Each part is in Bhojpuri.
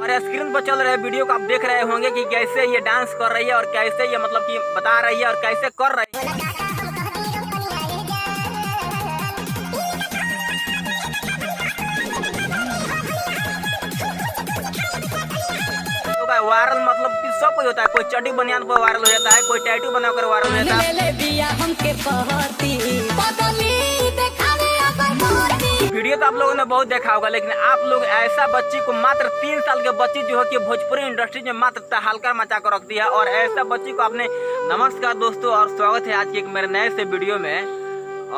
और स्क्रीन पर चल रहे वीडियो को आप देख रहे होंगे कि कैसे ये डांस कर रही है और कैसे ये मतलब कि बता रही है और कैसे कर रही है। वायरल मतलब कि सब कुछ होता है, कोई चड्डी बनियान पर वायरल हो जाता है, कोई टैटू बनाकर वायरल हो जाता है। वीडियो तो आप लोगों ने बहुत देखा होगा, लेकिन आप लोग ऐसा बच्ची को मात्र 3 साल के बच्ची जो है कि भोजपुरी इंडस्ट्री में मात्र तहलका मचा कर रख दिया। और ऐसा बच्ची को आपने नमस्कार दोस्तों और स्वागत है आज के एक मेरे नए से वीडियो में।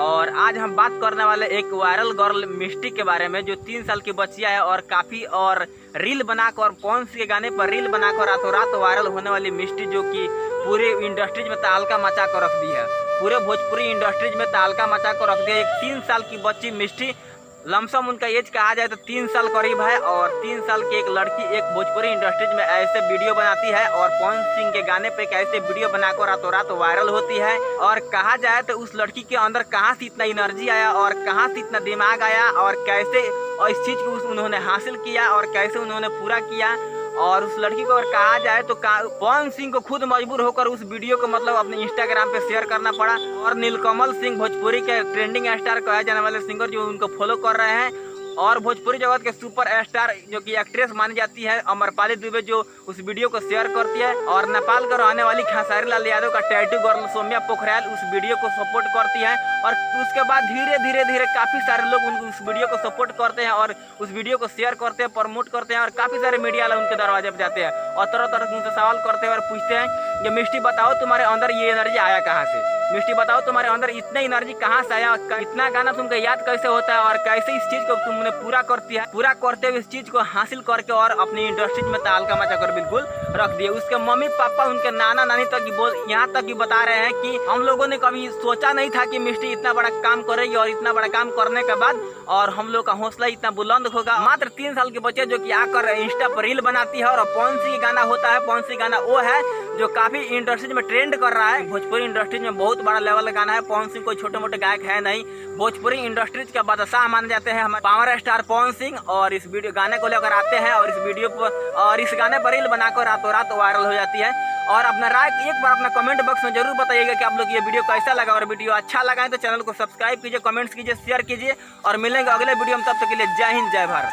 और आज हम बात करने वाले एक वायरल गर्ल मिष्टी के बारे में जो 3 साल की बच्चिया है और काफी और रील बनाकर कौन सी गाने पर रील बनाकर रातों रात वायरल होने वाली मिष्टी जो कि पूरे इंडस्ट्रीज में तहलका मचा कर रख दी है। पूरे भोजपुरी इंडस्ट्रीज में तहलका मचा कर रख दिया। एक 3 साल की बच्ची मिष्टी, लमसम उनका एज कहा जाए तो 3 साल करीब है। और 3 साल की एक लड़की एक भोजपुरी इंडस्ट्रीज में ऐसे वीडियो बनाती है और पवन सिंह के गाने पे कैसे वीडियो बनाकर रातों रात वायरल होती है। और कहा जाए तो उस लड़की के अंदर कहाँ से इतना एनर्जी आया और कहाँ से इतना दिमाग आया और कैसे और इस चीज को उन्होंने हासिल किया और कैसे उन्होंने पूरा किया। और उस लड़की को अगर कहा जाए तो पवन सिंह को खुद मजबूर होकर उस वीडियो को मतलब अपने इंस्टाग्राम पे शेयर करना पड़ा। और नीलकमल सिंह भोजपुरी के ट्रेंडिंग स्टार कहे जाने वाले सिंगर जो उनको फॉलो कर रहे हैं, और भोजपुरी जगत के सुपर स्टार जो कि एक्ट्रेस मानी जाती है अमरपाली दुबे जो उस वीडियो को शेयर करती है। और नेपाल का रहने वाली खेसारी लाल यादव का टैटू गर्ल सौम्या पोखरियाल उस वीडियो को सपोर्ट करती है। और उसके बाद धीरे धीरे काफी सारे लोग उस वीडियो को सपोर्ट करते हैं और उस वीडियो को शेयर करते हैं, प्रमोट करते हैं। और काफी सारे मीडिया वाले उनके दरवाजे पर जाते हैं और तरह तरह से उनसे सवाल करते हैं और पूछते हैं कि मिष्टी बताओ तुम्हारे अंदर ये एनर्जी आया कहाँ से, मिष्टी बताओ तुम्हारे अंदर इतना एनर्जी कहाँ से आया, इतना गाना तुमको याद कैसे होता है और कैसे इस चीज को तुमने पूरा करती है, पूरा करते हुए इस चीज को हासिल करके और अपनी इंडस्ट्री में तहलका मचा कर बिल्कुल रख दिए। उसके मम्मी पापा उनके नाना नानी तक यहाँ तक भी बता रहे हैं कि हम लोगों ने कभी सोचा नहीं था कि मिष्टी इतना बड़ा काम करेगी और इतना बड़ा काम करने के बाद और हम लोग का हौसला इतना बुलंद होगा। मात्र 3 साल के बच्चे जो कि आकर इंस्टा पर रील बनाती है और पवन सिंह गाना होता है, पवन सिंह गाना वो है जो काफी इंडस्ट्री में ट्रेंड कर रहा है। भोजपुरी इंडस्ट्री में बहुत बड़ा लेवल का गाना है। पवन सिंह कोई छोटे मोटे गायक है नहीं, भोजपुरी इंडस्ट्रीज के बादशाह माने जाते हैं हमारे पावर स्टार पवन सिंह। और इस वीडियो गाने को लेकर आते हैं और इस वीडियो पर और इस गाने पर रील बनाकर रातों रात वायरल हो जाती है। और अपना राय एक बार अपना कमेंट बॉक्स में जरूर बताइएगा कि आप लोग ये वीडियो कैसा लगा। और वीडियो अच्छा लगा है तो चैनल को सब्सक्राइब कीजिए, कमेंट्स कीजिए, शेयर कीजिए और मिलेंगे अगले वीडियो में। तब तक के लिए जय हिंद जय भारत।